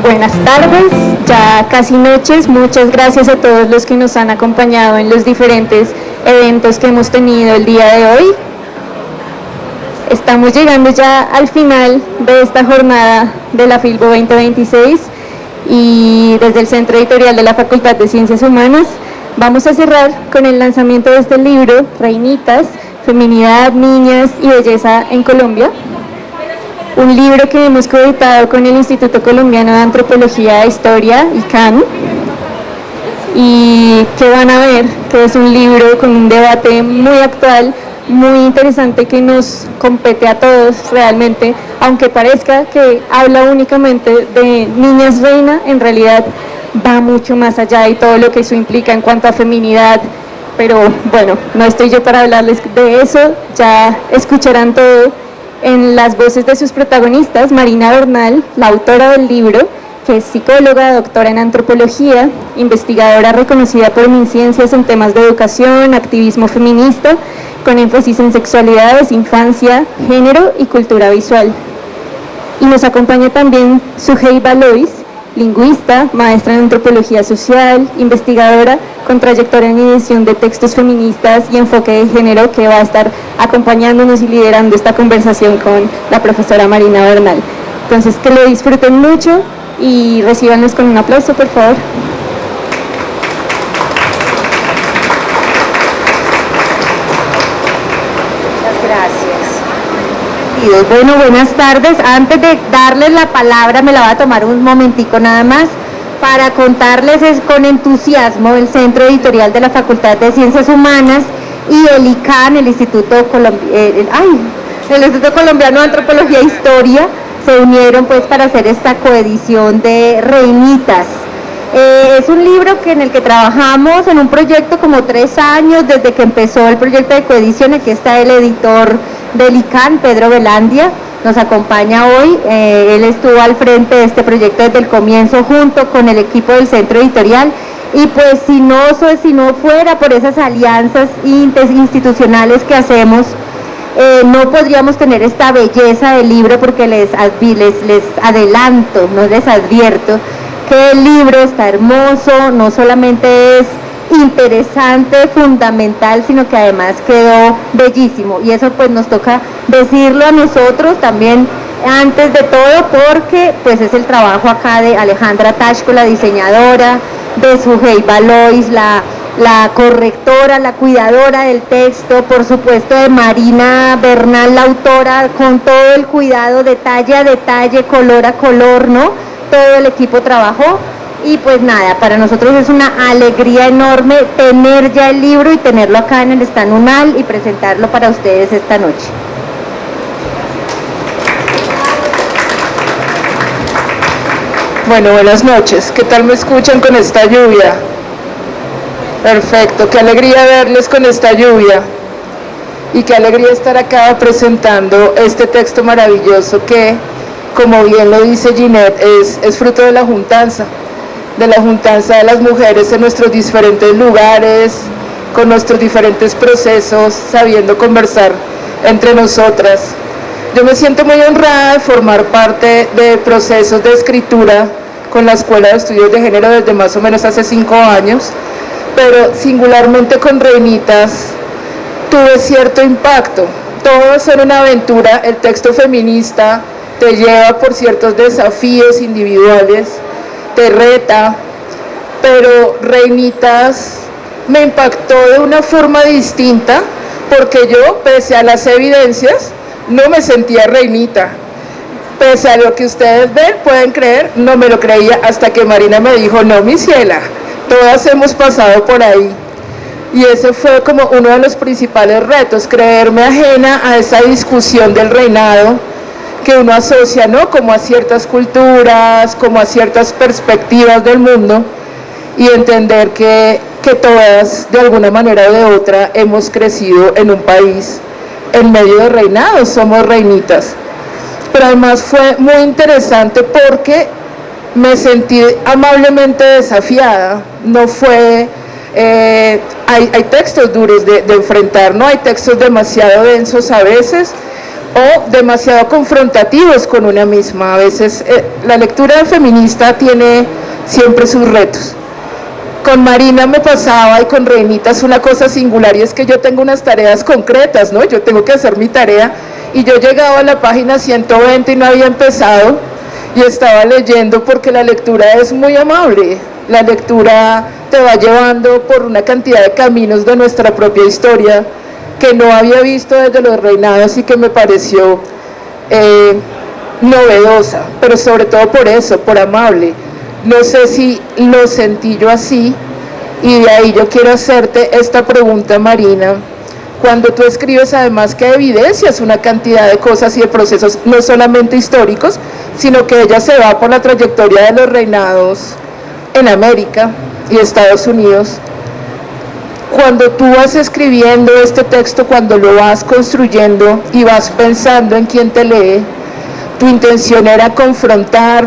Buenas tardes, ya casi noches. Muchas gracias a todos los que nos han acompañado en los diferentes eventos que hemos tenido el día de hoy. Estamos llegando ya al final de esta jornada de la Filbo 2026 y desde el Centro Editorial de la Facultad de Ciencias Humanas vamos a cerrar con el lanzamiento de este libro, Reinitas, Feminidad, Niñas y Belleza en Colombia. Un libro que hemos coeditado con el Instituto Colombiano de Antropología e Historia, ICANN, y que van a ver que es un libro con un debate muy actual, muy interesante, que nos compete a todos realmente, aunque parezca que habla únicamente de niñas reina, en realidad va mucho más allá y todo lo que eso implica en cuanto a feminidad. Pero bueno, no estoy yo para hablarles de eso, ya escucharán todo en las voces de sus protagonistas. Marina Bernal, la autora del libro, que es psicóloga, doctora en antropología, investigadora reconocida por MinCiencias en temas de educación, activismo feminista, con énfasis en sexualidades, infancia, género y cultura visual. Y nos acompaña también Sujeiba Lois, lingüista, maestra en antropología social, investigadora con trayectoria en edición de textos feministas y enfoque de género, que va a estar acompañándonos y liderando esta conversación con la profesora Marina Bernal. Entonces, que lo disfruten mucho y recíbanlos con un aplauso, por favor. Bueno, buenas tardes. Antes de darles la palabra, me la voy a tomar un momentico nada más para contarles con entusiasmo el Centro Editorial de la Facultad de Ciencias Humanas y el ICANN, el Instituto Colombiano de Antropología e Historia, se unieron pues para hacer esta coedición de Reinitas. Es un libro en el que trabajamos en un proyecto como 3 años, desde que empezó el proyecto de coedición. Aquí está el editor del ICANN, Pedro Velandia, nos acompaña hoy. Él estuvo al frente de este proyecto desde el comienzo junto con el equipo del Centro Editorial, y pues si no fuera por esas alianzas institucionales que hacemos, no podríamos tener esta belleza del libro, porque les adelanto, no les advierto, que el libro está hermoso, no solamente es interesante, fundamental, sino que además quedó bellísimo, y eso pues nos toca decirlo a nosotros también antes de todo, porque pues es el trabajo acá de Alejandra Tashko, la diseñadora, de Sujeiba Lois, la correctora, la cuidadora del texto, por supuesto de Marina Bernal, la autora, con todo el cuidado, detalle a detalle, color a color, ¿no? Todo el equipo trabajó. Y pues nada, para nosotros es una alegría enorme tener ya el libro y tenerlo acá en el stand UNAL y presentarlo para ustedes esta noche. Bueno, buenas noches. ¿Qué tal me escuchan con esta lluvia? Perfecto, qué alegría verles con esta lluvia. Y qué alegría estar acá presentando este texto maravilloso que, como bien lo dice Ginette, es fruto de la juntanza de las mujeres en nuestros diferentes lugares, con nuestros diferentes procesos, sabiendo conversar entre nosotras. Yo me siento muy honrada de formar parte de procesos de escritura con la Escuela de Estudios de Género desde más o menos hace 5 años, pero singularmente con Reinitas tuve cierto impacto. Todo es una aventura, el texto feminista te lleva por ciertos desafíos individuales, te reta, pero Reinitas me impactó de una forma distinta, porque yo, pese a las evidencias, no me sentía reinita. Pese a lo que ustedes ven, pueden creer, no me lo creía, hasta que Marina me dijo: no, mi ciela, todas hemos pasado por ahí. Y ese fue como uno de los principales retos, creerme ajena a esa discusión del reinado que uno asocia, ¿no?, como a ciertas culturas, como a ciertas perspectivas del mundo, y entender que todas, de alguna manera o de otra, hemos crecido en un país en medio de reinados, somos reinitas. Pero además fue muy interesante porque me sentí amablemente desafiada. No fue, hay textos duros de enfrentar, ¿no? Hay textos demasiado densos a veces, o demasiado confrontativos con una misma. A veces la lectura feminista tiene siempre sus retos. Con Marina me pasaba y con Reinitas una cosa singular, y es que yo tengo unas tareas concretas, ¿no? Yo tengo que hacer mi tarea, y yo llegaba a la página 120 y no había empezado, y estaba leyendo porque la lectura es muy amable. La lectura te va llevando por una cantidad de caminos de nuestra propia historia que no había visto desde los reinados y que me pareció novedosa, pero sobre todo por eso, por amable. No sé si lo sentí yo así, y de ahí yo quiero hacerte esta pregunta, Marina. Cuando tú escribes, además que evidencias una cantidad de cosas y de procesos, no solamente históricos, sino que ella se va por la trayectoria de los reinados en América y Estados Unidos. Cuando tú vas escribiendo este texto, cuando lo vas construyendo y vas pensando en quién te lee, tu intención era confrontar,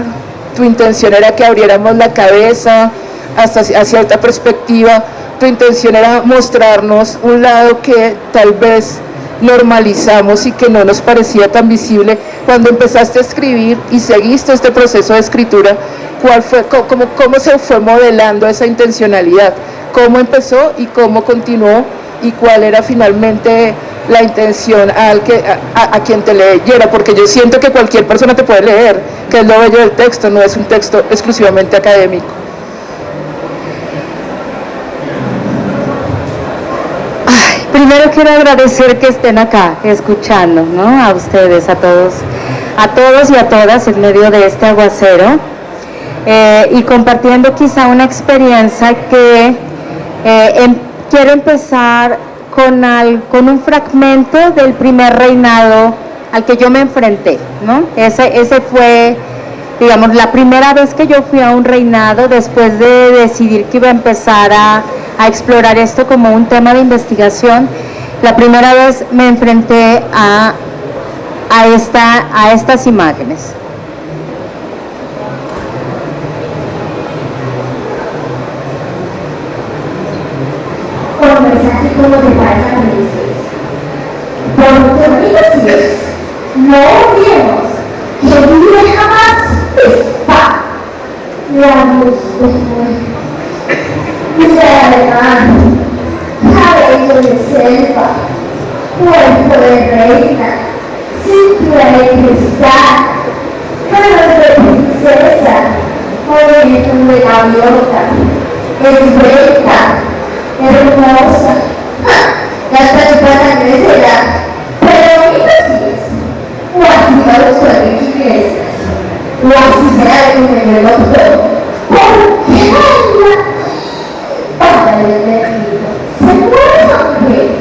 tu intención era que abriéramos la cabeza a cierta perspectiva, tu intención era mostrarnos un lado que tal vez normalizamos y que no nos parecía tan visible. Cuando empezaste a escribir y seguiste este proceso de escritura, ¿cómo se fue modelando esa intencionalidad? ¿Cómo empezó y cómo continuó? ¿Y cuál era finalmente la intención a quien te leyera? Porque yo siento que cualquier persona te puede leer, que es lo bello del texto, no es un texto exclusivamente académico. Primero quiero agradecer que estén acá escuchando, ¿no? A ustedes, a todos y a todas en medio de este aguacero, y compartiendo quizá una experiencia que quiero empezar con un fragmento del primer reinado al que yo me enfrenté, ¿no? Ese fue, digamos, la primera vez que yo fui a un reinado después de decidir que iba a empezar a explorar esto como un tema de investigación. La primera vez me enfrenté a estas imágenes. Como es así como te pasa a veces. Por muchos días, no olvidemos que vive jamás está la luz de fuego. Además, cabello de selva, cuerpo de reina, cintura de cristal, manos de princesa, movimiento de gaviota, esbelta, hermosa. Las personas crecerán, pero entonces, o así va los sueños, o así será con el reloj. ¿Por qué baila? Para el elegido. Se puede sonreír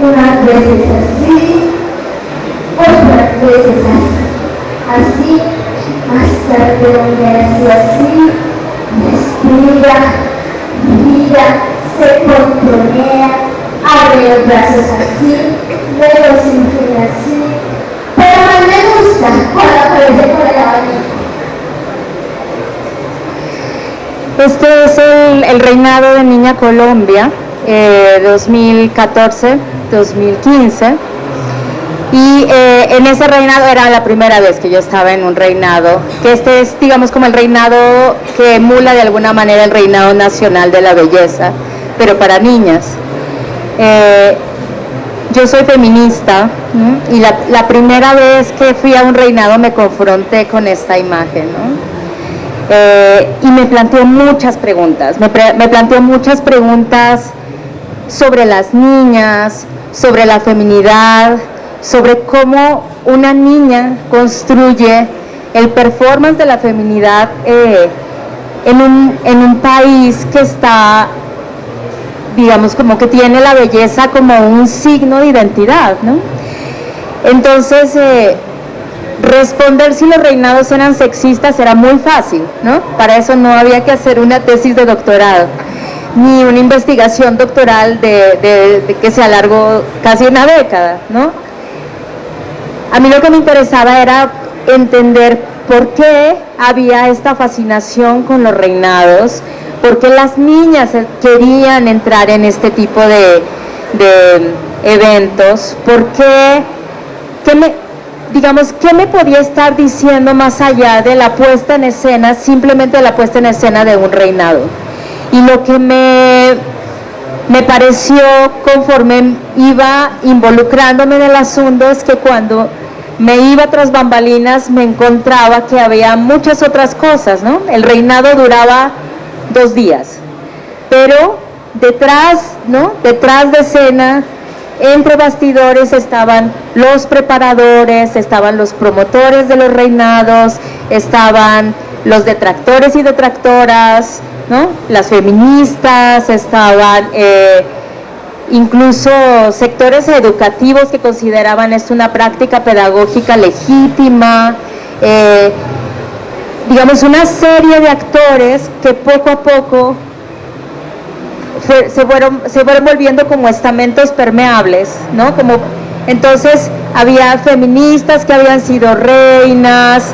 unas veces así, otras veces así, más tarde así, respira, gira, se contonea, abre los brazos así, luego se inclina así, pero más me gusta cuando aparece por el abanico. Este es el reinado de Niña Colombia, 2014-2015, y en ese reinado era la primera vez que yo estaba en un reinado, que este es, digamos, como el reinado que emula de alguna manera el reinado nacional de la belleza, pero para niñas. Yo soy feminista, ¿no? Y la primera vez que fui a un reinado me confronté con esta imagen, ¿no? Y me planteó muchas preguntas, me planteó muchas preguntas sobre las niñas, sobre la feminidad, sobre cómo una niña construye el performance de la feminidad en un país que está, digamos, como que tiene la belleza como un signo de identidad, ¿no? Entonces, responder si los reinados eran sexistas era muy fácil, ¿no? Para eso no había que hacer una tesis de doctorado, ni una investigación doctoral de que se alargó casi una década, ¿no? A mí lo que me interesaba era entender por qué había esta fascinación con los reinados, por qué las niñas querían entrar en este tipo de eventos, digamos, ¿qué me podía estar diciendo más allá de la puesta en escena, simplemente de la puesta en escena de un reinado? Y lo que me pareció conforme iba involucrándome en el asunto es que cuando me iba tras bambalinas me encontraba que había muchas otras cosas, ¿no? El reinado duraba 2 días, pero detrás, ¿no? Detrás de escena, entre bastidores estaban los preparadores, estaban los promotores de los reinados, estaban los detractores y detractoras, ¿no? Las feministas, estaban incluso sectores educativos que consideraban esto una práctica pedagógica legítima, digamos una serie de actores que poco a poco se fueron volviendo como estamentos permeables, ¿no? Entonces había feministas que habían sido reinas,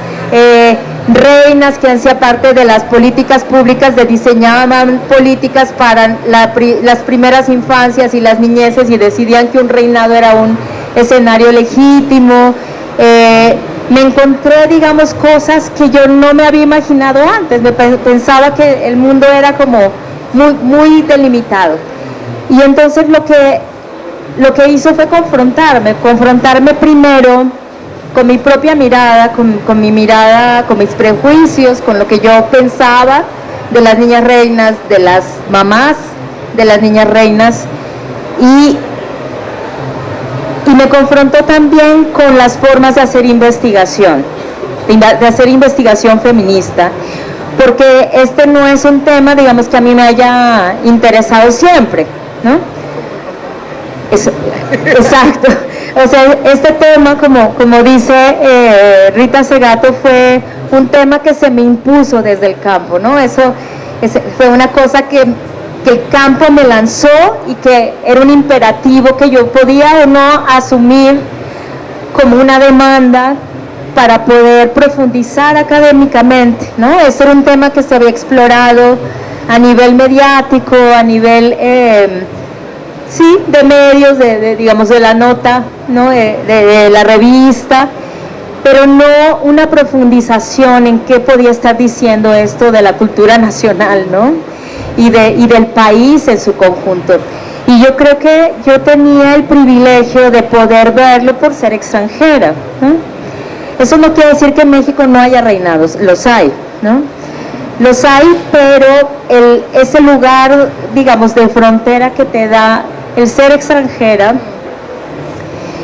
reinas que hacían parte de las políticas públicas, diseñaban políticas para las primeras infancias y las niñeces y decidían que un reinado era un escenario legítimo. Me encontré, digamos, cosas que yo no me había imaginado antes. Pensaba que el mundo era como muy delimitado. Y entonces lo que hizo fue confrontarme primero con mi propia mirada, con mi mirada, con mis prejuicios, con lo que yo pensaba de las niñas reinas, de las mamás de las niñas reinas, y me confrontó también con las formas de hacer investigación feminista, porque este no es un tema, digamos, que a mí me haya interesado siempre, ¿no? Exacto. O sea, este tema, como dice Rita Segato, fue un tema que se me impuso desde el campo, ¿no? Fue una cosa que el campo me lanzó y que era un imperativo que yo podía o no asumir como una demanda para poder profundizar académicamente, ¿no? Ese era un tema que se había explorado a nivel mediático, a nivel, sí, de medios, digamos, de la nota, ¿no? De la revista, pero no una profundización en qué podía estar diciendo esto de la cultura nacional, ¿no? Y del país en su conjunto. Y yo creo que yo tenía el privilegio de poder verlo por ser extranjera, ¿no? Eso no quiere decir que en México no haya reinados, los hay, ¿no? Los hay, pero ese lugar, digamos, de frontera que te da el ser extranjera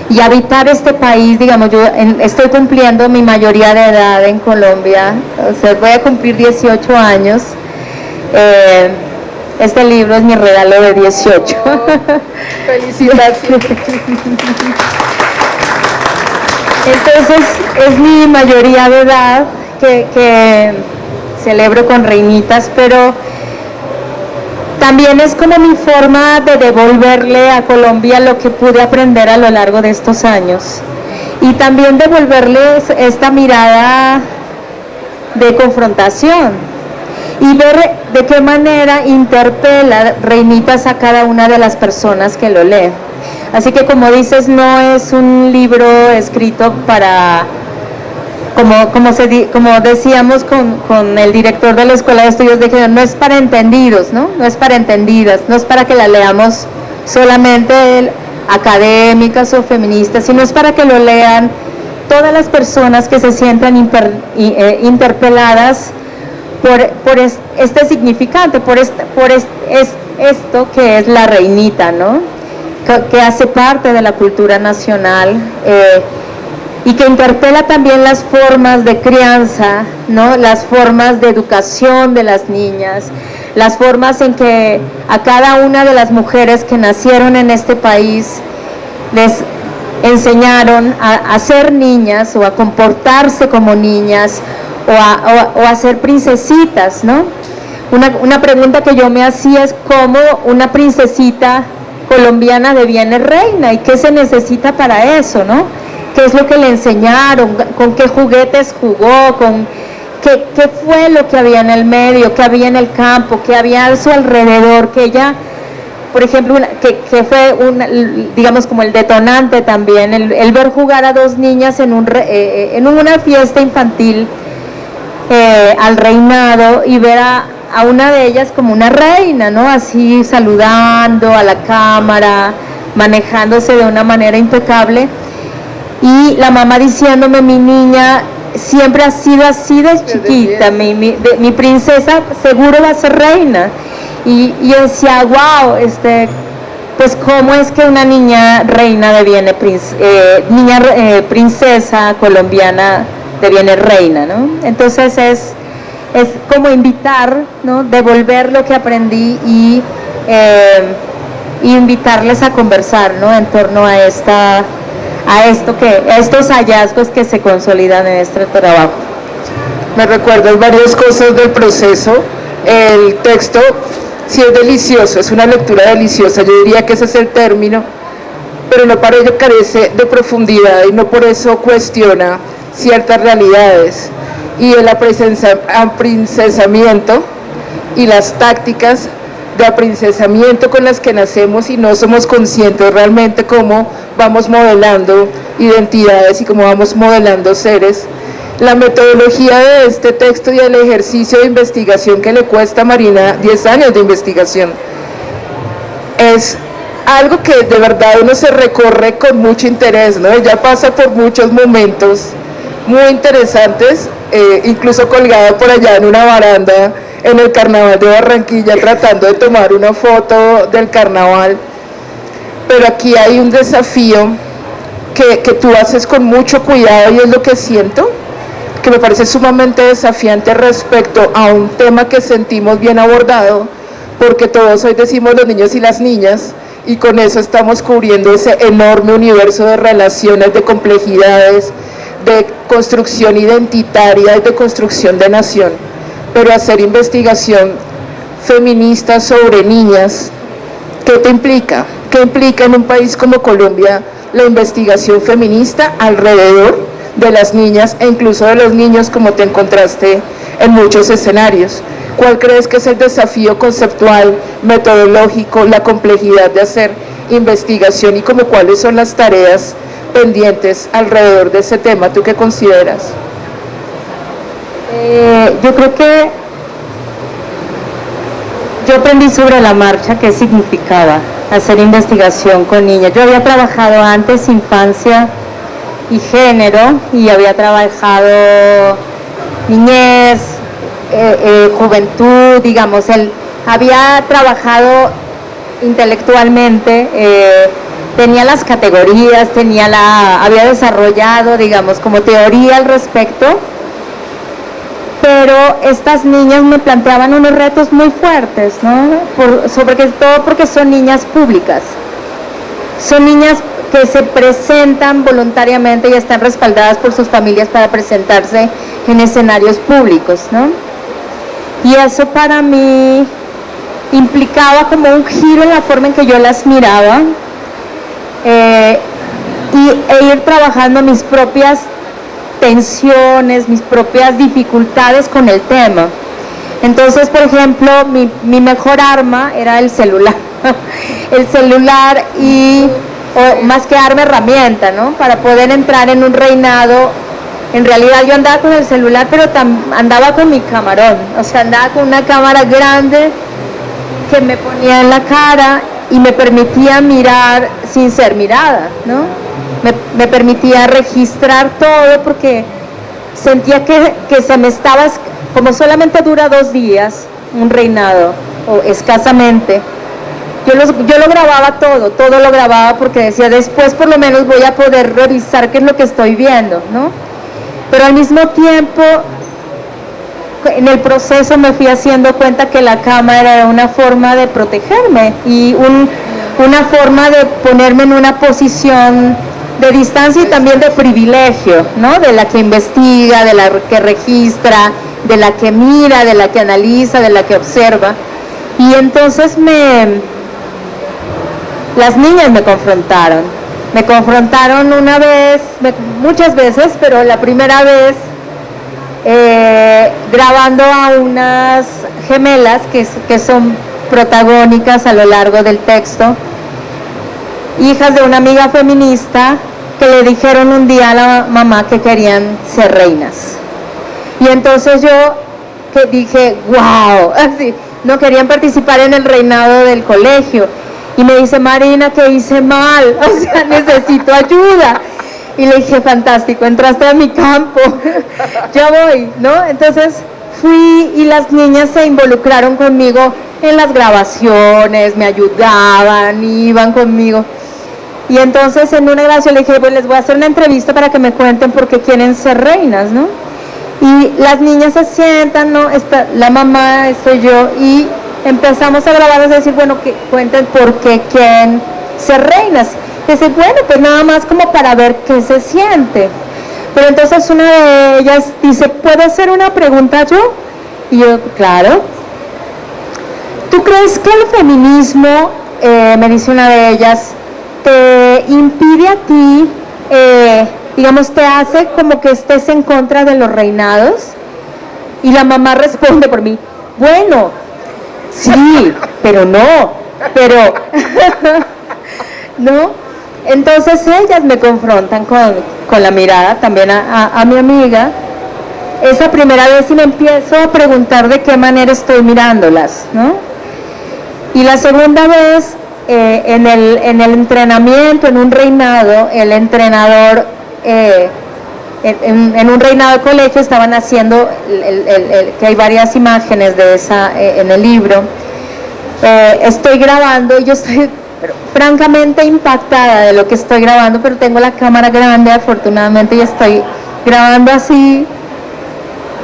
y habitar este país, digamos, yo estoy cumpliendo mi mayoría de edad en Colombia, o sea, voy a cumplir 18 años. Este libro es mi regalo de 18. Felicitaciones. Entonces, es mi mayoría de edad que celebro con reinitas, pero también es como mi forma de devolverle a Colombia lo que pude aprender a lo largo de estos años. Y también devolverles esta mirada de confrontación y ver de qué manera interpela Reinitas a cada una de las personas que lo lee. Así que, como dices, no es un libro escrito para, como decíamos con el director de la Escuela de Estudios de Género, no es para entendidos, ¿no? No es para entendidas, no es para que la leamos solamente académicas o feministas, sino es para que lo lean todas las personas que se sientan interpeladas por este significante, por esto que es la reinita, ¿no? Que hace parte de la cultura nacional y que interpela también las formas de crianza, ¿no? Las formas de educación de las niñas, las formas en que a cada una de las mujeres que nacieron en este país les enseñaron a ser niñas o a comportarse como niñas o a ser princesitas, ¿no? Una pregunta que yo me hacía es cómo una princesita colombiana deviene reina y qué se necesita para eso, ¿no? ¿Qué es lo que le enseñaron? ¿Con qué juguetes jugó? ¿Qué fue lo que había en el medio? ¿Qué había en el campo? ¿Qué había a su alrededor? Que ella por ejemplo, que fue digamos como el detonante también, el ver jugar a dos niñas en una fiesta infantil al reinado y ver a una de ellas como una reina, ¿no? Así saludando a la cámara, manejándose de una manera impecable, y la mamá diciéndome: mi niña siempre ha sido así de chiquita, mi princesa seguro va a ser reina. Y yo decía: wow, pues cómo es que una niña reina deviene princesa colombiana deviene reina, ¿no? Entonces es como invitar, ¿no? Devolver lo que aprendí y invitarles a conversar, ¿no? En torno a estos hallazgos que se consolidan en este trabajo. Me recuerdas varias cosas del proceso. El texto sí es delicioso, es una lectura deliciosa, yo diría que ese es el término, pero no para ello carece de profundidad y no por eso cuestiona ciertas realidades. Y el aprincesamiento y las tácticas de aprincesamiento con las que nacemos y no somos conscientes realmente cómo vamos modelando identidades y cómo vamos modelando seres. La metodología de este texto y el ejercicio de investigación que le cuesta a Marina 10 años de investigación es algo que de verdad uno se recorre con mucho interés, ¿no? Ella pasa por muchos momentos muy interesantes, incluso colgada por allá en una baranda en el Carnaval de Barranquilla tratando de tomar una foto del carnaval. Pero aquí hay un desafío que tú haces con mucho cuidado y es lo que siento, que me parece sumamente desafiante respecto a un tema que sentimos bien abordado, porque todos hoy decimos los niños y las niñas, y con eso estamos cubriendo ese enorme universo de relaciones, de complejidades, de construcción identitaria y de construcción de nación. Pero hacer investigación feminista sobre niñas, ¿qué te implica? ¿Qué implica en un país como Colombia la investigación feminista alrededor de las niñas e incluso de los niños, como te encontraste en muchos escenarios? ¿Cuál crees que es el desafío conceptual, metodológico, la complejidad de hacer investigación y como cuáles son las tareas pendientes alrededor de ese tema? ¿Tú qué consideras? Yo creo que yo aprendí sobre la marcha qué significaba hacer investigación con niñas. Yo había trabajado antes infancia y género y había trabajado niñez, juventud, digamos, había trabajado intelectualmente, tenía las categorías, había desarrollado, digamos, como teoría al respecto, pero estas niñas me planteaban unos retos muy fuertes, ¿no? Sobre todo porque son niñas públicas, son niñas que se presentan voluntariamente y están respaldadas por sus familias para presentarse en escenarios públicos, ¿no? Y eso para mí implicaba como un giro en la forma en que yo las miraba e ir trabajando mis propias tensiones, mis propias dificultades con el tema. Entonces, por ejemplo, mi mejor arma era el celular, el celular o más que arma, herramienta, ¿no? Para poder entrar en un reinado. En realidad yo andaba con el celular, pero andaba con mi camarón, o sea, andaba con una cámara grande que me ponía en la cara y me permitía mirar sin ser mirada, ¿no? Me permitía registrar todo porque sentía que se me estaba, como solamente dura 2 días un reinado, o escasamente, yo lo grababa todo lo grababa porque decía, después por lo menos voy a poder revisar qué es lo que estoy viendo, ¿no? Pero al mismo tiempo, en el proceso me fui haciendo cuenta que la cámara era una forma de protegerme y una forma de ponerme en una posición de distancia y también de privilegio, ¿no? De la que investiga, de la que registra, de la que mira, de la que analiza, de la que observa. Y entonces las niñas me confrontaron una vez, muchas veces, pero la primera vez grabando a unas gemelas que son protagónicas a lo largo del texto, hijas de una amiga feminista que le dijeron un día a la mamá que querían ser reinas. Y entonces yo que dije, wow, así, no querían participar en el reinado del colegio. Y me dice, Marina, que hice mal, o sea, necesito ayuda. Y le dije, fantástico, entraste a mi campo, ya voy, ¿no? Entonces fui y las niñas se involucraron conmigo en las grabaciones, me ayudaban, iban conmigo. Y entonces en una grabación le dije, pues les voy a hacer una entrevista para que me cuenten por qué quieren ser reinas, ¿no? Y las niñas se sientan, ¿no? Está la mamá, estoy yo, y empezamos a grabar, es decir, bueno, que cuenten por qué quieren ser reinas. Dice, bueno, pues nada más como para ver qué se siente. Pero entonces una de ellas dice, ¿puedo hacer una pregunta yo? Y yo, claro. ¿Tú crees que el feminismo, me dice una de ellas, te impide a ti, digamos, te hace como que estés en contra de los reinados? Y la mamá responde por mí, bueno, sí, pero no, pero, ¿no? Entonces ellas me confrontan con la mirada, también a mi amiga, esa primera vez, y me empiezo a preguntar de qué manera estoy mirándolas, ¿no? Y la segunda vez, en el entrenamiento, en un reinado, el entrenador, en un reinado de colegio estaban haciendo, que hay varias imágenes de esa en el libro, estoy grabando y yo estoy francamente impactada de lo que estoy grabando, pero tengo la cámara grande afortunadamente y estoy grabando así,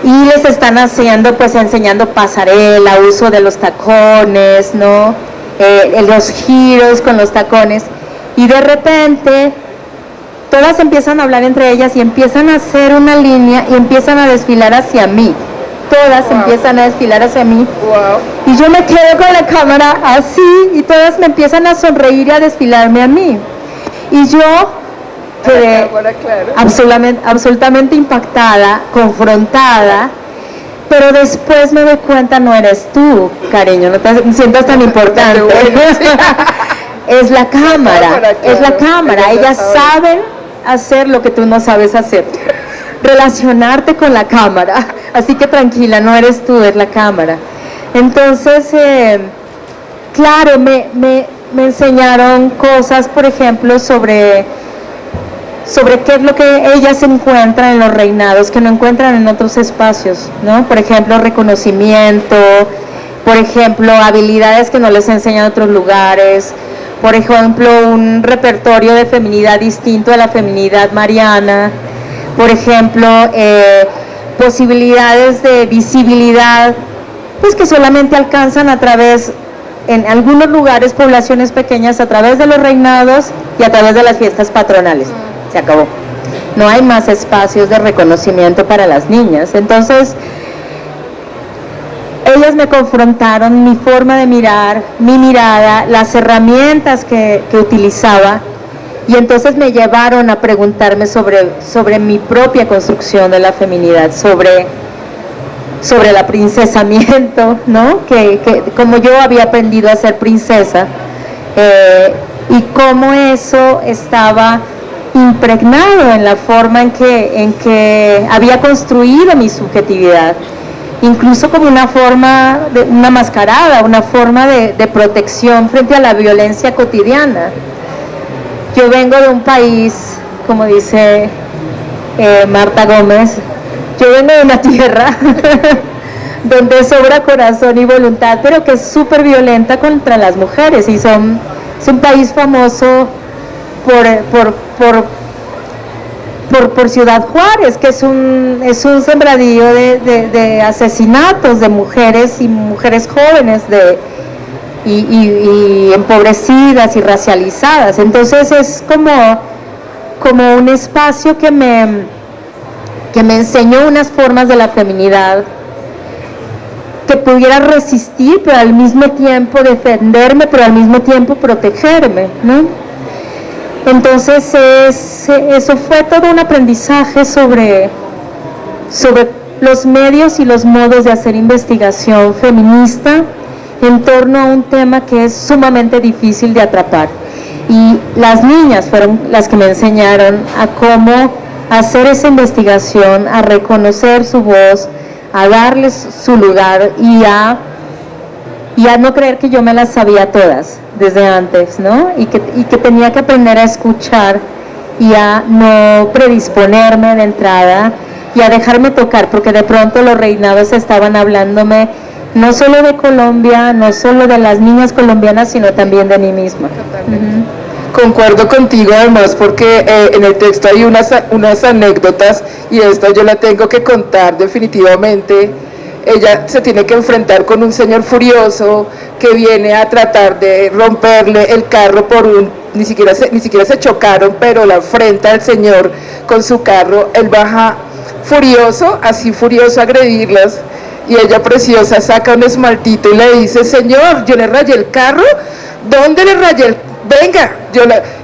y les están haciendo, pues enseñando pasarela, uso de los tacones, ¿no? Los giros con los tacones, y de repente todas empiezan a hablar entre ellas y empiezan a hacer una línea y empiezan a desfilar hacia mí. Todas empiezan a desfilar hacia mí. Y yo me quedo con la cámara así y todas me empiezan a sonreír y a desfilarme a mí. Y yo quedé absolutamente impactada, confrontada, pero después me doy cuenta, no eres tú, cariño, no te sientas tan importante. Es la cámara, es la cámara. Ellas saben hacer lo que tú no sabes hacer. Relacionarte con la cámara, así que tranquila, no eres tú, es la cámara. Entonces, claro, me enseñaron cosas, por ejemplo, sobre qué es lo que ellas encuentran en los reinados, que no encuentran en otros espacios, ¿no? Por ejemplo, reconocimiento, por ejemplo, habilidades que no les enseñan en otros lugares, por ejemplo, un repertorio de feminidad distinto a la feminidad mariana, por ejemplo, posibilidades de visibilidad, pues que solamente alcanzan a través, en algunos lugares, poblaciones pequeñas, a través de los reinados y a través de las fiestas patronales. Se acabó. No hay más espacios de reconocimiento para las niñas. Entonces, ellas me confrontaron mi forma de mirar, mi mirada, las herramientas que utilizaba. Y entonces me llevaron a preguntarme sobre mi propia construcción de la feminidad, sobre el aprincesamiento, ¿no? Que como yo había aprendido a ser princesa, y cómo eso estaba impregnado en la forma en que había construido mi subjetividad, incluso como una forma, una mascarada, una forma de protección frente a la violencia cotidiana. Yo vengo de un país, como dice Marta Gómez, yo vengo de una tierra donde sobra corazón y voluntad, pero que es súper violenta contra las mujeres, y es un país famoso por Ciudad Juárez, que es un sembradío de asesinatos de mujeres y mujeres jóvenes y empobrecidas y racializadas. Entonces es como un espacio que me enseñó unas formas de la feminidad que pudiera resistir, pero al mismo tiempo defenderme, pero al mismo tiempo protegerme, ¿no? Entonces eso fue todo un aprendizaje sobre los medios y los modos de hacer investigación feminista, en torno a un tema que es sumamente difícil de atrapar. Y las niñas fueron las que me enseñaron a cómo hacer esa investigación, a reconocer su voz, a darles su lugar y a no creer que yo me las sabía todas desde antes, ¿no? Y que tenía que aprender a escuchar y a no predisponerme de entrada y a dejarme tocar, porque de pronto los reinados estaban hablándome no solo de Colombia, no solo de las niñas colombianas, sino también de mí misma. Concuerdo contigo además porque en el texto hay unas anécdotas y esta yo la tengo que contar definitivamente. Ella se tiene que enfrentar con un señor furioso que viene a tratar de romperle el carro ni siquiera se chocaron, pero la enfrenta al señor con su carro. Él baja furioso, así furioso a agredirlas, y ella preciosa saca un esmaltito y le dice: señor, yo le rayé el carro. ¿Dónde le rayé el? Venga,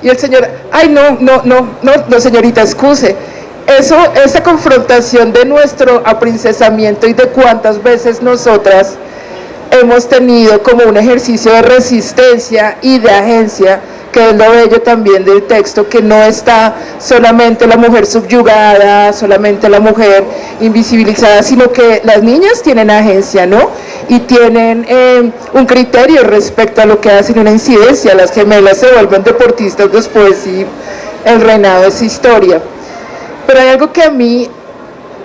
y el señor: ay, no, señorita, excuse. Esa confrontación de nuestro aprincesamiento y de cuántas veces nosotras hemos tenido como un ejercicio de resistencia y de agencia, que es lo bello también del texto, que no está solamente la mujer subyugada, solamente la mujer invisibilizada, sino que las niñas tienen agencia, ¿no? Y tienen un criterio respecto a lo que hacen, una incidencia. Las gemelas se vuelven deportistas después y el reinado es historia. Pero hay algo que a mí,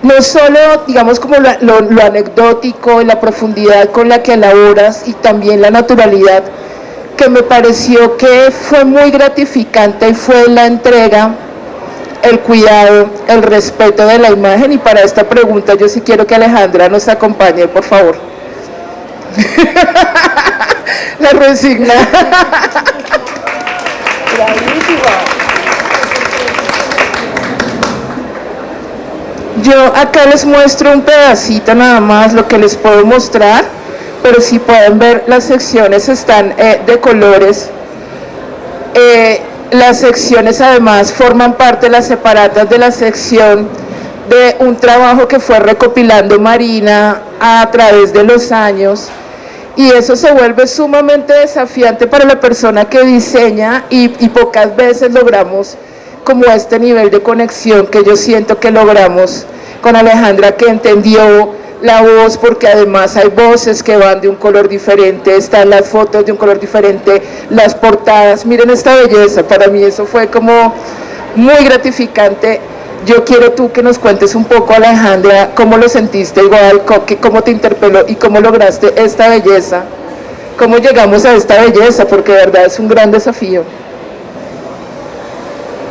no solo, digamos, como lo anecdótico y la profundidad con la que elaboras y también la naturalidad, que me pareció que fue muy gratificante, y fue la entrega, el cuidado, el respeto de la imagen. Y para esta pregunta yo sí quiero que Alejandra nos acompañe, por favor. La resigna. Bravísima. Yo acá les muestro un pedacito nada más, lo que les puedo mostrar, pero si pueden ver, las secciones están de colores. Las secciones además forman parte de las separatas de la sección de un trabajo que fue recopilando Marina a través de los años, y eso se vuelve sumamente desafiante para la persona que diseña, y pocas veces logramos como este nivel de conexión que yo siento que logramos con Alejandra, que entendió la voz, porque además hay voces que van de un color diferente, están las fotos de un color diferente, las portadas. Miren esta belleza, para mí eso fue como muy gratificante. Yo quiero tú que nos cuentes un poco, Alejandra, cómo lo sentiste, igual, cómo te interpeló y cómo lograste esta belleza, cómo llegamos a esta belleza, porque de verdad es un gran desafío.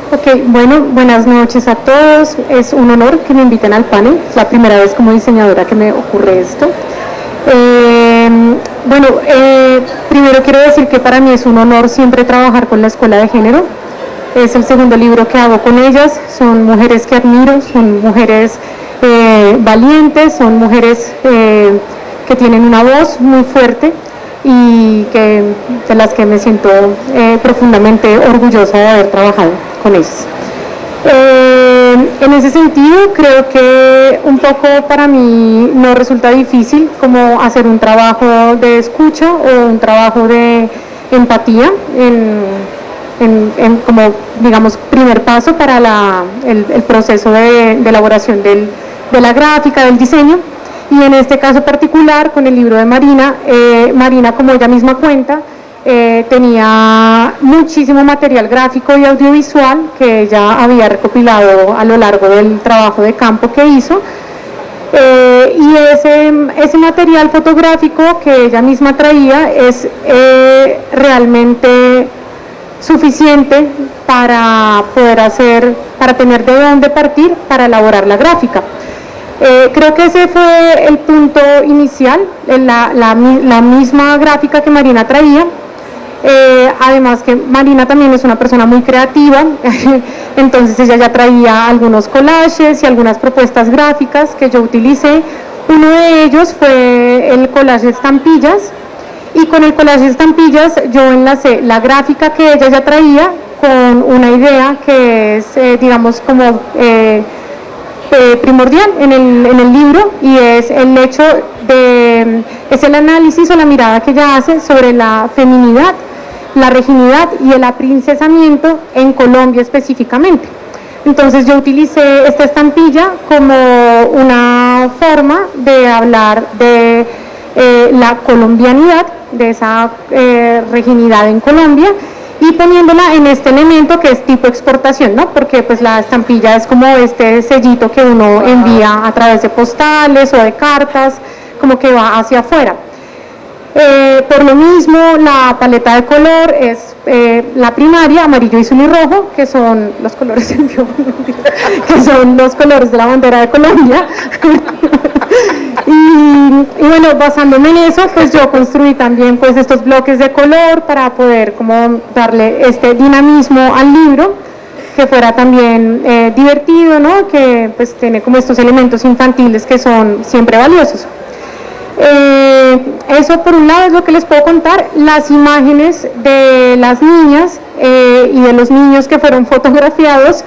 Ok, bueno, buenas noches a todos. Es un honor que me inviten al panel. Es la primera vez como diseñadora que me ocurre esto. Primero quiero decir que para mí es un honor siempre trabajar con la Escuela de Género. Es el segundo libro que hago con ellas. Son mujeres que admiro, son mujeres valientes, son mujeres que tienen una voz muy fuerte y de las que me siento profundamente orgullosa de haber trabajado con ellas. En ese sentido, creo que un poco para mí no resulta difícil como hacer un trabajo de escucha o un trabajo de empatía como, digamos, primer paso para el proceso de elaboración de la gráfica, del diseño. Y en este caso particular, con el libro de Marina, Marina, como ella misma cuenta, tenía muchísimo material gráfico y audiovisual que ella había recopilado a lo largo del trabajo de campo que hizo, y ese material fotográfico que ella misma traía es realmente suficiente para tener de dónde partir para elaborar la gráfica. Creo que ese fue el punto inicial, la misma gráfica que Marina traía. Además que Marina también es una persona muy creativa, entonces ella ya traía algunos collages y algunas propuestas gráficas que yo utilicé. Uno de ellos fue el collage de estampillas, y con el collage de estampillas yo enlacé la gráfica que ella ya traía con una idea que es, digamos, como primordial en el libro, y es el hecho es el análisis o la mirada que ella hace sobre la feminidad, la reginidad y el aprincesamiento en Colombia específicamente. Entonces yo utilicé esta estampilla como una forma de hablar de la colombianidad, de esa reginidad en Colombia, y poniéndola en este elemento que es tipo exportación, ¿no? Porque pues la estampilla es como este sellito que uno envía a través de postales o de cartas, como que va hacia afuera. Por lo mismo, la paleta de color es la primaria, amarillo, azul y rojo, que son los colores que son los colores de la bandera de Colombia. Y bueno, basándome en eso, pues yo construí también pues estos bloques de color para poder como darle este dinamismo al libro, que fuera también divertido, ¿no? Que pues tiene como estos elementos infantiles que son siempre valiosos. Eso por un lado es lo que les puedo contar. Las imágenes de las niñas y de los niños que fueron fotografiados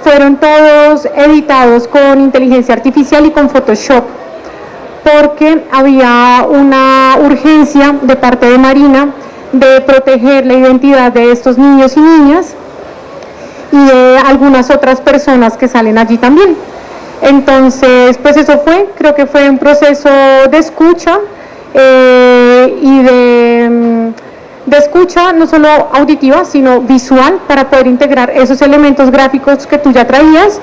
fueron todos editados con inteligencia artificial y con Photoshop, porque había una urgencia de parte de Marina de proteger la identidad de estos niños y niñas y de algunas otras personas que salen allí también. Entonces, pues eso creo que fue un proceso de escucha y de escucha no solo auditiva, sino visual, para poder integrar esos elementos gráficos que tú ya traías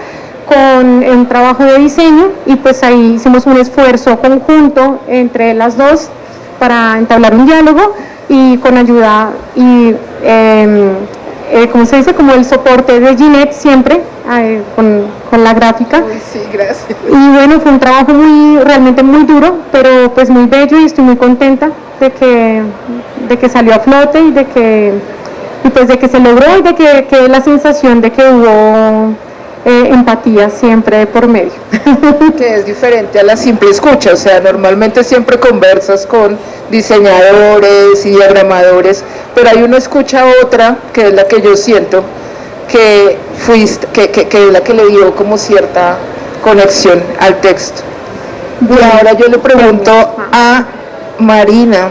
con un trabajo de diseño, y pues ahí hicimos un esfuerzo conjunto entre las dos para entablar un diálogo, y con ayuda y ¿cómo se dice? Como el soporte de Ginette siempre, con la gráfica. Uy, sí, gracias. Y bueno, fue un trabajo realmente muy duro, pero pues muy bello, y estoy muy contenta de que salió a flote y de que se logró, y de que quede la sensación de que hubo empatía siempre por medio. Que es diferente a la simple escucha, o sea, normalmente siempre conversas con diseñadores y diagramadores, pero hay una escucha otra, que es la que yo siento, que es la que le dio como cierta conexión al texto. Y ahora yo le pregunto a Marina,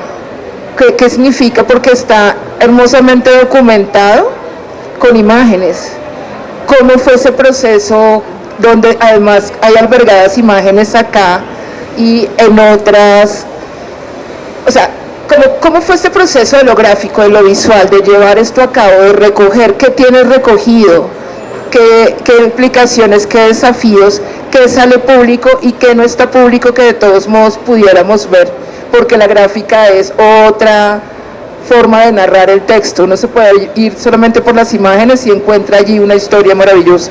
¿qué significa? Porque está hermosamente documentado con imágenes. ¿Cómo fue ese proceso, donde además hay albergadas imágenes acá y en otras? O sea, ¿cómo fue este proceso de lo gráfico, de lo visual, de llevar esto a cabo, de recoger qué tienes recogido, qué implicaciones, qué desafíos, qué sale público y qué no está público, que de todos modos pudiéramos ver? Porque la gráfica es otra forma de narrar el texto. Uno se puede ir solamente por las imágenes y encuentra allí una historia maravillosa.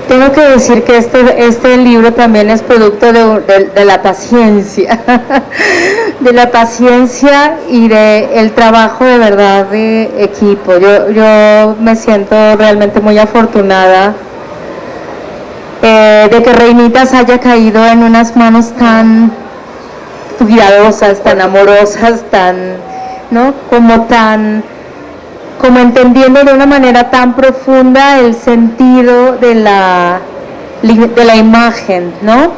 Tengo que decir que este libro también es producto de la paciencia, de la paciencia y del trabajo de verdad de equipo. Yo me siento realmente muy afortunada de que Reinitas haya caído en unas manos tan cuidadosas, tan amorosas, ¿no? Como entendiendo de una manera tan profunda el sentido de la imagen, ¿no?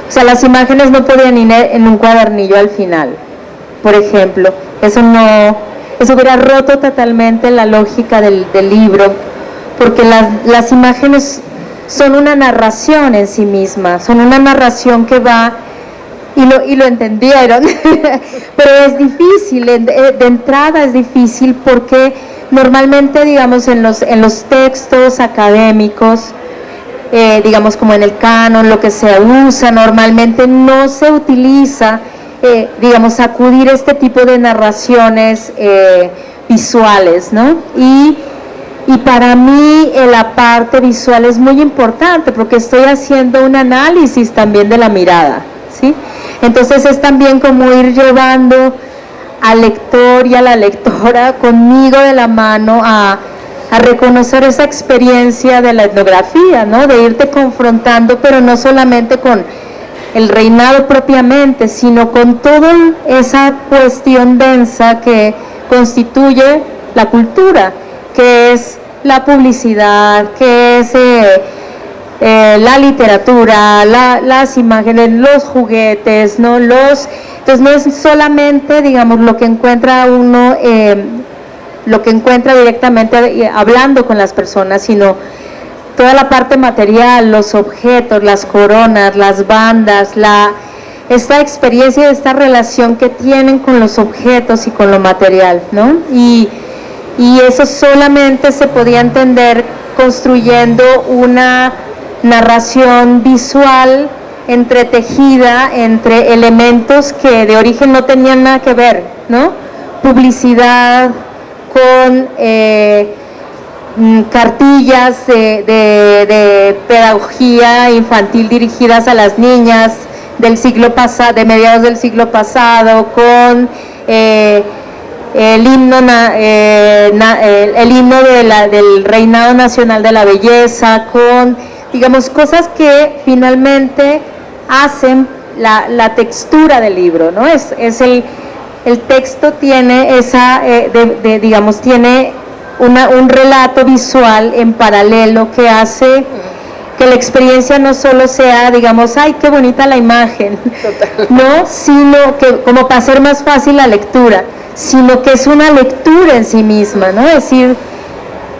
O sea, las imágenes no podían ir en un cuadernillo al final, por ejemplo. Eso hubiera roto totalmente la lógica del libro, porque las imágenes son una narración en sí misma, son una narración que va, y lo entendieron, pero es difícil, de entrada es difícil, porque normalmente, digamos, en los textos académicos, digamos como en el canon, lo que se usa, normalmente no se utiliza, digamos, acudir a este tipo de narraciones visuales, ¿no? Y para mí la parte visual es muy importante, porque estoy haciendo un análisis también de la mirada, ¿sí? Entonces es también como ir llevando al lector y a la lectora conmigo de la mano a reconocer esa experiencia de la etnografía, ¿no? De irte confrontando, pero no solamente con el reinado propiamente, sino con toda esa cuestión densa que constituye la cultura, que es la publicidad, qué es la literatura, las imágenes, los juguetes, ¿no? Entonces no es solamente, digamos, lo que encuentra uno, lo que encuentra directamente hablando con las personas, sino toda la parte material, los objetos, las coronas, las bandas, esta experiencia, esta relación que tienen con los objetos y con lo material, ¿no? Y eso solamente se podía entender construyendo una narración visual entretejida entre elementos que de origen no tenían nada que ver, ¿no? Publicidad con cartillas de pedagogía infantil dirigidas a las niñas del siglo pasado, de mediados del siglo pasado, con el himno del Reinado Nacional de la Belleza, con, digamos, cosas que finalmente hacen la textura del libro, ¿no? El texto tiene digamos, tiene un relato visual en paralelo que hace que la experiencia no solo sea, digamos, ¡ay, qué bonita la imagen! No, sino que, como para hacer más fácil la lectura, sino que es una lectura en sí misma, ¿no? Es decir,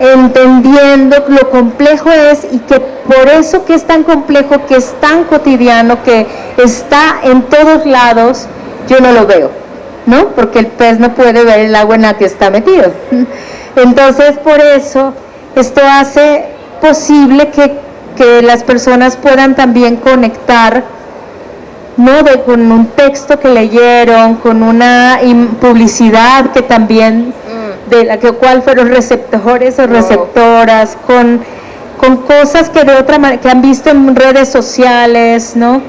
entendiendo lo complejo es, y que por eso que es tan complejo, que es tan cotidiano, que está en todos lados, yo no lo veo, ¿no? Porque el pez no puede ver el agua en la que está metido. Entonces, por eso, esto hace posible que las personas puedan también conectar, ¿no? Con un texto que leyeron, con una publicidad que también, de la cual fueron receptores o receptoras, con cosas que de otra manera, que han visto en redes sociales, ¿no?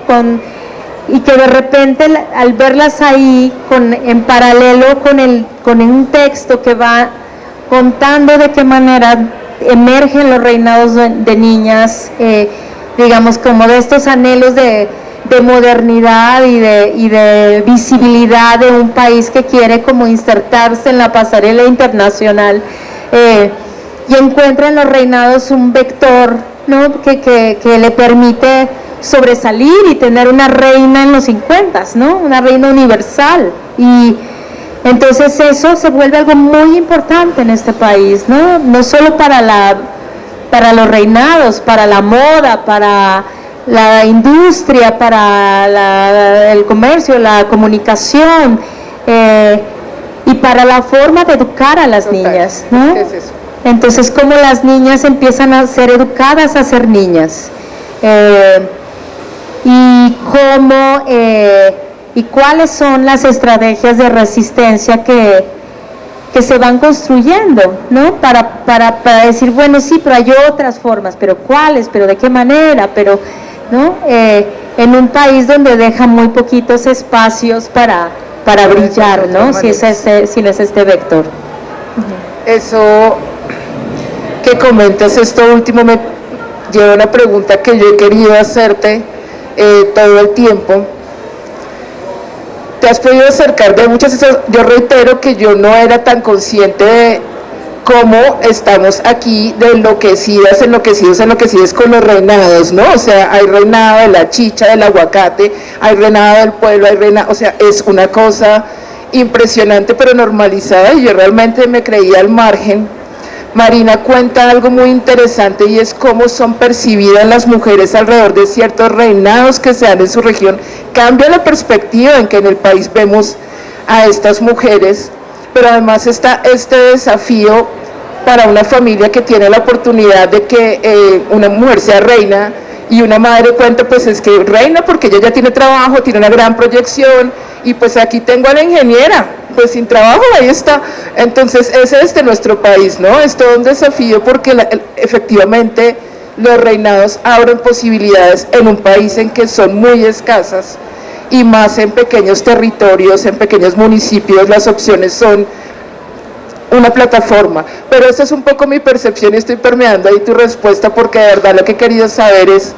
Y que de repente al verlas ahí, en paralelo con un texto que va contando de qué manera emergen los reinados de niñas, digamos, como de estos anhelos de modernidad y de visibilidad de un país que quiere como insertarse en la pasarela internacional, y encuentra en los reinados un vector, ¿no? que le permite sobresalir y tener una reina en los 50, ¿no? Una reina universal. Y entonces eso se vuelve algo muy importante en este país, ¿no? No solo para los reinados, para la moda, para la industria, para el comercio, la comunicación, y para la forma de educar a las niñas, ¿no? ¿Qué es eso? Entonces, cómo las niñas empiezan a ser educadas a ser niñas, y cuáles son las estrategias de resistencia que se van construyendo, ¿no? Para decir, bueno, sí, pero hay otras formas, pero ¿cuáles? ¿Pero de qué manera? Pero, ¿no? En un país donde deja muy poquitos espacios para brillar, ¿no? Si es este vector. Eso que comentas, esto último, me lleva a una pregunta que yo he querido hacerte todo el tiempo. Te has podido acercar de muchas cosas. Yo reitero que yo no era tan consciente de cómo estamos aquí de enloquecidos con los reinados, ¿no? O sea, hay reinado de la chicha, del aguacate, hay reinado del pueblo, hay reinado, o sea, es una cosa impresionante pero normalizada, y yo realmente me creía al margen. Marina cuenta algo muy interesante, y es cómo son percibidas las mujeres alrededor de ciertos reinados que se dan en su región. Cambia la perspectiva en que en el país vemos a estas mujeres, pero además está este desafío para una familia que tiene la oportunidad de que una mujer sea reina, y una madre cuenta, pues es que reina porque ella ya tiene trabajo, tiene una gran proyección, y pues aquí tengo a la ingeniera, pues sin trabajo, ahí está. Entonces ese es de nuestro país, ¿no? Es todo un desafío porque efectivamente los reinados abren posibilidades en un país en que son muy escasas, y más en pequeños territorios, en pequeños municipios, las opciones son una plataforma. Pero esta es un poco mi percepción, y estoy permeando ahí tu respuesta, porque de verdad lo que he querido saber es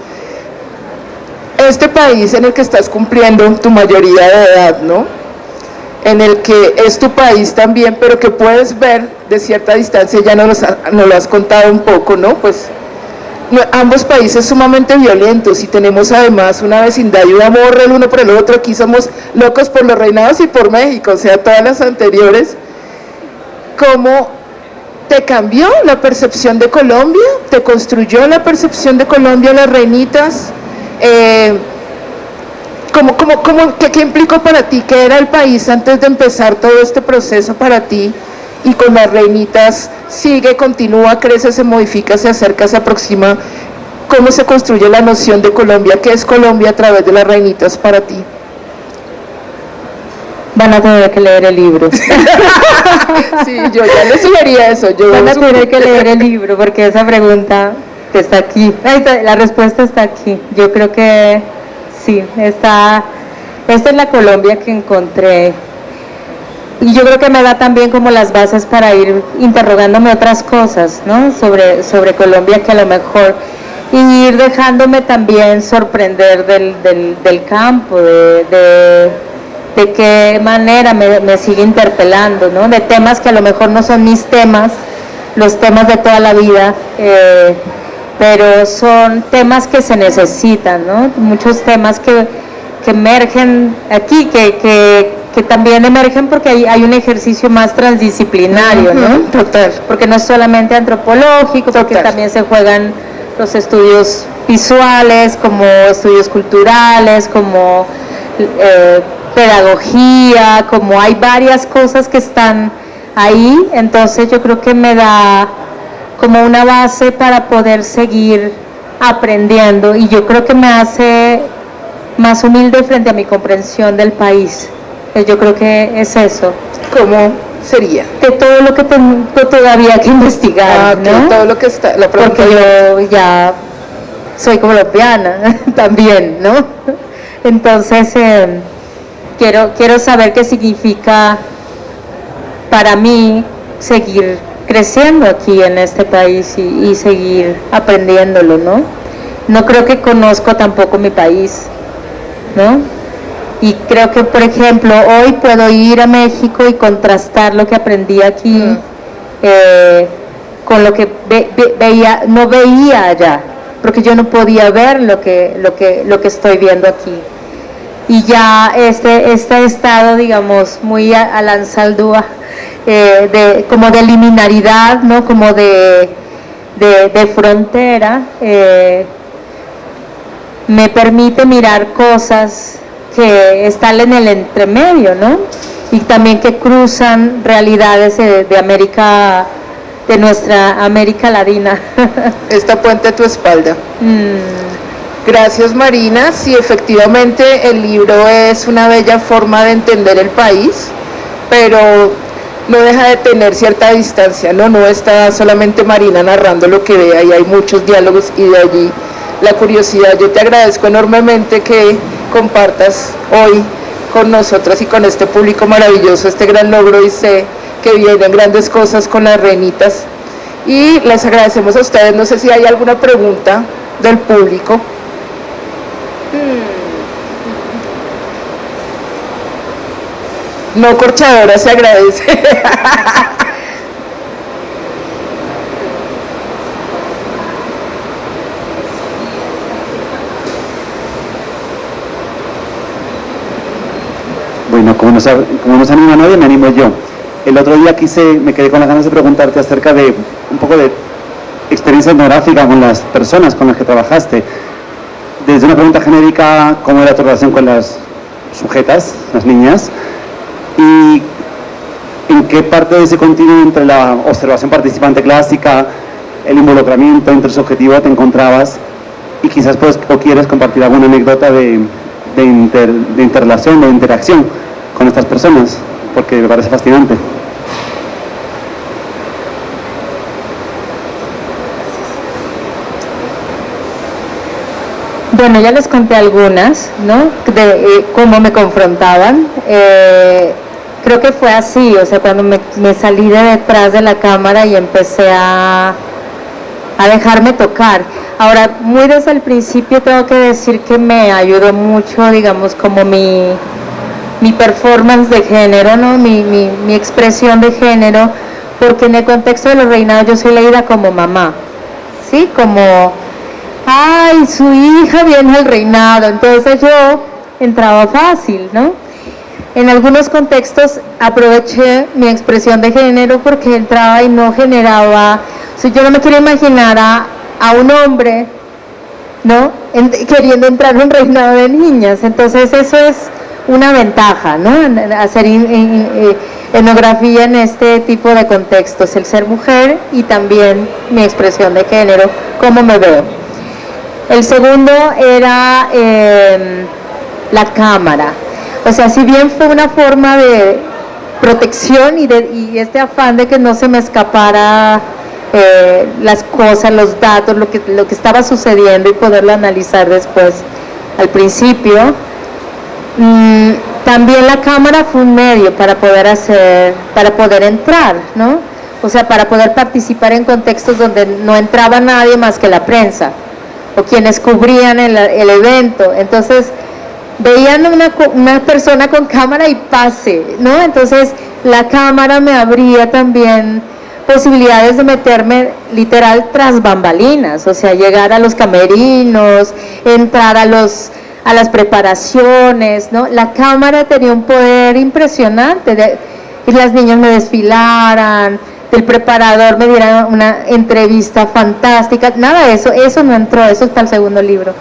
este país en el que estás cumpliendo tu mayoría de edad, ¿no? en el que es tu país también, pero que puedes ver de cierta distancia, ya nos lo has contado un poco, ¿no? Pues ambos países sumamente violentos y tenemos además una vecindad y un amor el uno por el otro. Aquí somos locos por los reinados y por México, o sea, todas las anteriores. ¿Cómo te cambió la percepción de Colombia? ¿Te construyó la percepción de Colombia las reinitas? ¿Qué implicó para ti? ¿Qué era el país antes de empezar todo este proceso para ti? Y con las reinitas sigue, continúa, crece, se modifica, se acerca, se aproxima. ¿Cómo se construye la noción de Colombia? ¿Qué es Colombia a través de las reinitas para ti? Van a tener que leer el libro. Sí, yo ya les sugería eso. Van a tener que leer el libro porque esa pregunta está aquí. La respuesta está aquí. Yo creo que sí, esta es la Colombia que encontré. Y yo creo que me da también como las bases para ir interrogándome otras cosas, ¿no? Sobre Colombia, que a lo mejor y ir dejándome también sorprender del campo, de qué manera me sigue interpelando, ¿no? De temas que a lo mejor no son mis temas, los temas de toda la vida, pero son temas que se necesitan, ¿no? Muchos temas que emergen aquí, que también emergen porque hay un ejercicio más transdisciplinario, ¿no? Total. Porque no es solamente antropológico, porque también se juegan los estudios visuales, como estudios culturales, como pedagogía, como hay varias cosas que están ahí. Entonces yo creo que me da como una base para poder seguir aprendiendo, y yo creo que me hace más humilde frente a mi comprensión del país. Yo creo que es eso. ¿Cómo sería? De todo lo que tengo todavía que investigar, ¿no? Todo lo que está, la porque yo ya soy colombiana también, ¿no? Entonces quiero saber qué significa para mí seguir creciendo aquí en este país y seguir aprendiéndolo, ¿no? No creo que conozco tampoco mi país, ¿no? Y creo que, por ejemplo, hoy puedo ir a México y contrastar lo que aprendí aquí con lo que no veía allá, porque yo no podía ver lo que estoy viendo aquí. Y ya este estado, digamos, muy a la Ansaldúa, como de liminaridad, ¿no? Como de frontera, me permite mirar cosas que están en el entremedio, ¿no? Y también que cruzan realidades de América, de nuestra América Latina. Esta puente a tu espalda. Gracias, Marina. Sí, efectivamente el libro es una bella forma de entender el país, pero no deja de tener cierta distancia, ¿no? No está solamente Marina narrando lo que ve, ahí hay muchos diálogos y de allí la curiosidad. Yo te agradezco enormemente que compartas hoy con nosotras y con este público maravilloso este gran logro, y sé que vienen grandes cosas con las reinitas, y les agradecemos a ustedes. No sé si hay alguna pregunta del público. No corchadora, se agradece. Bueno, como nos anima nadie, me animo yo. El otro día me quedé con las ganas de preguntarte acerca de un poco de experiencia etnográfica con las personas con las que trabajaste. Desde una pregunta genérica, ¿cómo era tu relación con las sujetas, las niñas? Y en qué parte de ese continuo entre la observación participante clásica, el involucramiento intersubjetivo te encontrabas, y quizás o quieres compartir alguna anécdota de interrelación, de interacción con estas personas, porque me parece fascinante. Bueno, ya les conté algunas, ¿no? De cómo me confrontaban. Creo que fue así, o sea, cuando me salí de detrás de la cámara y empecé a dejarme tocar. Ahora, muy desde el principio tengo que decir que me ayudó mucho, digamos, como mi mi performance de género, ¿no? Mi expresión de género, porque en el contexto de los reinados yo soy leída como mamá, ¿sí? Como, ay, su hija viene al reinado, entonces yo entraba fácil, ¿no? En algunos contextos aproveché mi expresión de género porque entraba y no generaba, o sea, yo no me quiero imaginar a un hombre, ¿no? Queriendo entrar en un reinado de niñas, entonces eso es una ventaja, ¿no? Hacer etnografía en este tipo de contextos, el ser mujer y también mi expresión de género, cómo me veo. El segundo era la cámara, o sea, si bien fue una forma de protección y este afán de que no se me escapara las cosas, los datos, lo que estaba sucediendo y poderlo analizar después al principio. También la cámara fue un medio para poder entrar, ¿no? O sea, para poder participar en contextos donde no entraba nadie más que la prensa o quienes cubrían el evento. Entonces, veían una persona con cámara y pase, ¿no? Entonces, la cámara me abría también posibilidades de meterme literal tras bambalinas, o sea, llegar a los camerinos, entrar a las preparaciones, ¿no? La cámara tenía un poder impresionante, y las niñas me desfilaran, el preparador me diera una entrevista fantástica, nada de eso no entró, eso es para el segundo libro.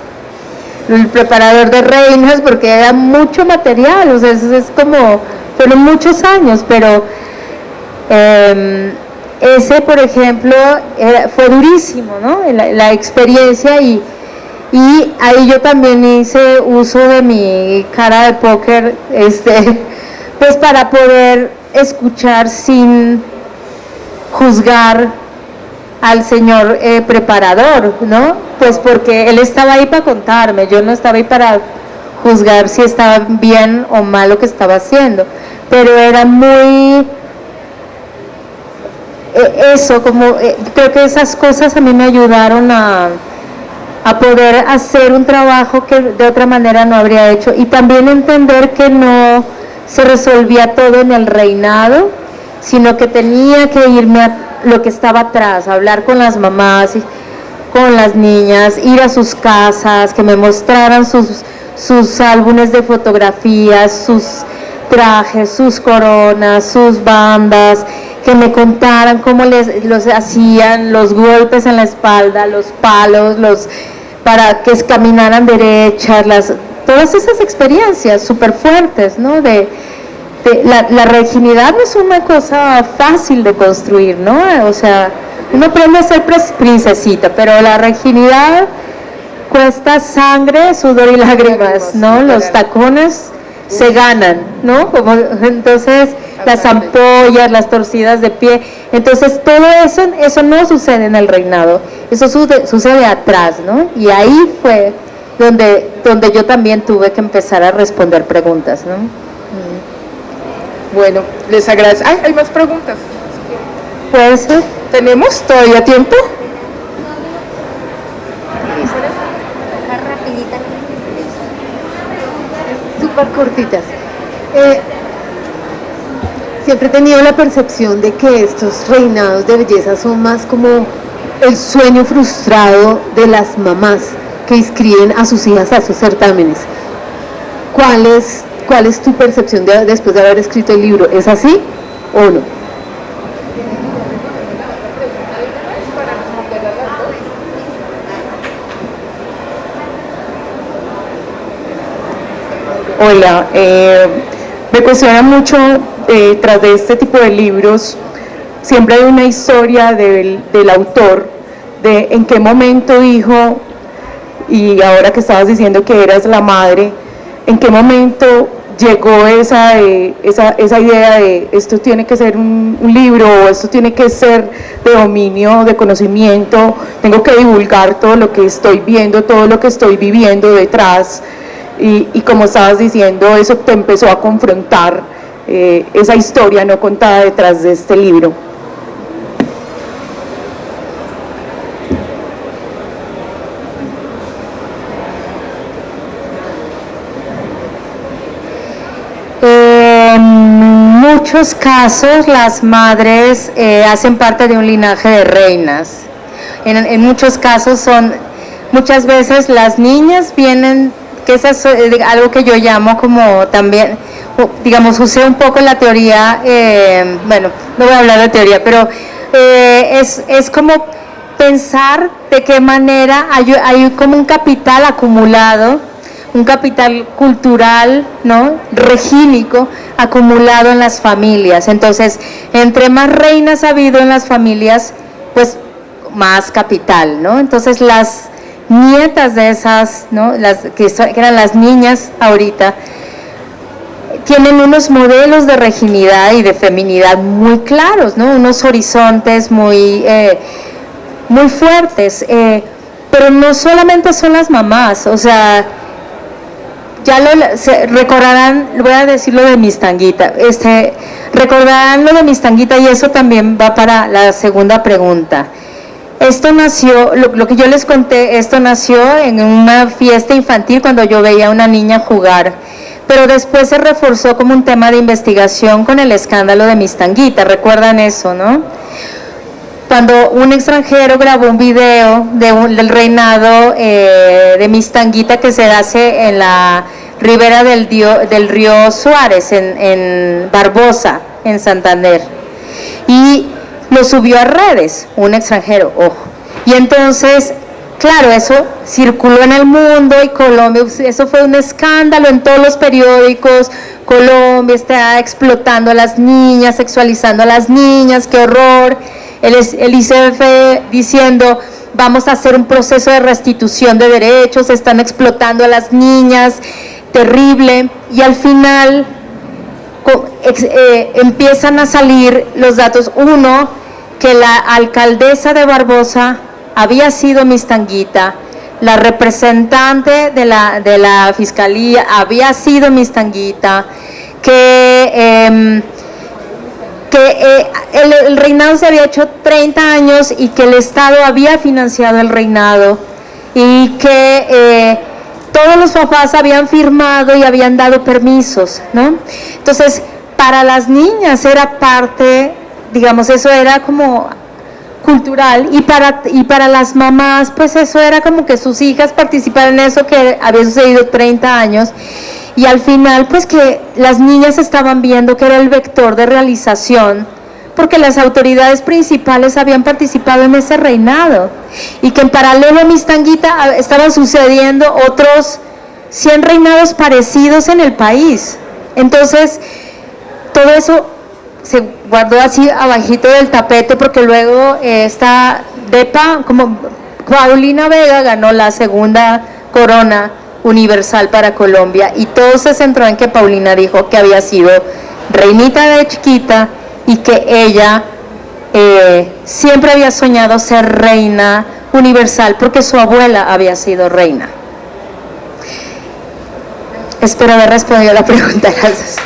El preparador de reinas, porque era mucho material, o sea, es como, fueron muchos años, pero ese, por ejemplo, fue durísimo, ¿no? La experiencia y ahí yo también hice uso de mi cara de póker, pues para poder escuchar sin juzgar al señor preparador, ¿no? Pues porque él estaba ahí para contarme, yo no estaba ahí para juzgar si estaba bien o mal lo que estaba haciendo, pero era muy creo que esas cosas a mí me ayudaron a poder hacer un trabajo que de otra manera no habría hecho, y también entender que no se resolvía todo en el reinado, sino que tenía que irme a lo que estaba atrás, hablar con las mamás, con las niñas, ir a sus casas, que me mostraran sus álbumes de fotografías, sus trajes, sus coronas, sus bandas, que me contaran cómo los hacían, los golpes en la espalda, los palos, para que caminaran derechas, todas esas experiencias súper fuertes, ¿no? La virginidad no es una cosa fácil de construir, ¿no? O sea, uno aprende a ser princesita, pero la virginidad cuesta sangre, sudor y lágrimas, ¿no? Los tacones se ganan, ¿no? Entonces, las ampollas, las torcidas de pie, entonces todo eso no sucede en el reinado, eso sucede atrás, ¿no? Y ahí fue donde yo también tuve que empezar a responder preguntas, ¿no? Bueno, les agradezco. Ay, hay más preguntas. ¿Puede ser? ¿Tenemos todavía tiempo? Súper cortitas. Siempre he tenido la percepción de que estos reinados de belleza son más como el sueño frustrado de las mamás que inscriben a sus hijas a esos certámenes. ¿Cuál es tu percepción después de haber escrito el libro? ¿Es así o no? Hola, me cuestiona mucho tras de este tipo de libros, siempre hay una historia del autor, de en qué momento dijo, y ahora que estabas diciendo que eras la madre, en qué momento llegó esa idea de esto tiene que ser un libro, o esto tiene que ser de dominio, de conocimiento, tengo que divulgar todo lo que estoy viendo, todo lo que estoy viviendo detrás, y como estabas diciendo, eso te empezó a confrontar, esa historia no contada detrás de este libro. muchos casos las madres hacen parte de un linaje de reinas. En muchos casos muchas veces las niñas vienen, que eso es algo que yo llamo como también, digamos, usé un poco la teoría, bueno, no voy a hablar de teoría, pero es como pensar de qué manera hay como un capital acumulado, un capital cultural, ¿no?, regínico, acumulado en las familias. Entonces, entre más reinas ha habido en las familias, pues más capital, ¿no? Entonces, las nietas de esas, ¿no?, que eran las niñas ahorita, tienen unos modelos de reginidad y de feminidad muy claros, ¿no?, unos horizontes muy fuertes, pero no solamente son las mamás, o sea, ya recordarán, voy a decir lo de Mistanguita, recordarán lo de Mistanguita, y eso también va para la segunda pregunta. Esto nació, lo que yo les conté, esto nació en una fiesta infantil cuando yo veía a una niña jugar, pero después se reforzó como un tema de investigación con el escándalo de Mistanguita, ¿recuerdan eso, no? Cuando un extranjero grabó un video del reinado de Mistanguita que se hace en la ribera del río Suárez, en Barbosa, en Santander, y lo subió a redes, un extranjero, ojo, y entonces, claro, eso circuló en el mundo, y Colombia, eso fue un escándalo en todos los periódicos. Colombia está explotando a las niñas, sexualizando a las niñas, qué horror. El ICF diciendo, vamos a hacer un proceso de restitución de derechos, están explotando a las niñas, terrible, y al final empiezan a salir los datos. Uno, que la alcaldesa de Barbosa había sido Mistanguita, la representante de la fiscalía había sido Mistanguita, que el reinado se había hecho 30 años y que el Estado había financiado el reinado, y que todos los papás habían firmado y habían dado permisos, ¿no? Entonces, para las niñas era parte, digamos, eso era como cultural, y para las mamás, pues eso era como que sus hijas participaran en eso que había sucedido 30 años, y al final, pues que las niñas estaban viendo que era el vector de realización, porque las autoridades principales habían participado en ese reinado, y que en paralelo a Mistanguita estaban sucediendo otros 100 reinados parecidos en el país. Entonces, todo eso se guardó así abajito del tapete, porque luego esta DEPA, como Paulina Vega, ganó la segunda corona universal para Colombia, y todo se centró en que Paulina dijo que había sido reinita de chiquita y que ella siempre había soñado ser reina universal porque su abuela había sido reina. Espero haber respondido a la pregunta. Gracias.